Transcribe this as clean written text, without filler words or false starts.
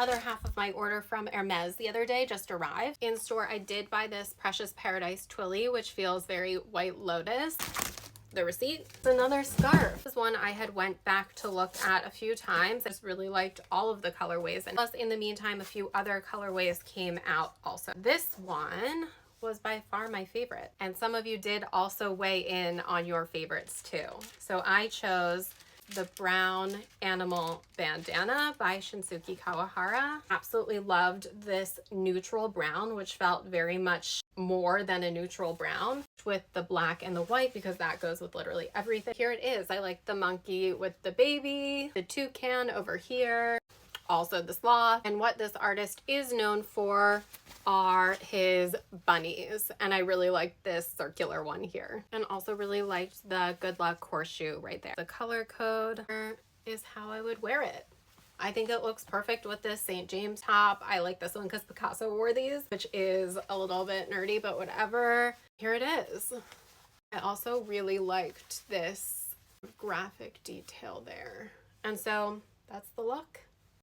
other half of my order from Hermes the other day just arrived. In store, I did buy this Precious Paradise Twilly, which feels very White Lotus. The receipt. Another scarf. This one I had went back to look at a few times. I just really liked all of the colorways, and plus in the meantime a few other colorways came out also. This one was by far my favorite, and some of you did also weigh in on your favorites too. So I chose the brown Animal Bandana by Shinsuke Kawahara. Absolutely loved this neutral brown, which felt very much more than a neutral brown, with the black and the white because that goes with literally everything. Here it is. I like the monkey with the baby, the toucan over here, also the sloth. And what this artist is known for are his bunnies, and I really liked this circular one here, and also really liked the Good Luck horseshoe right there. The color code is how I would wear it. I think it looks perfect with this St. James top. I like this one because Picasso wore these, which is a little bit nerdy, but whatever. Here it is. I also really liked this graphic detail there, and so that's the look.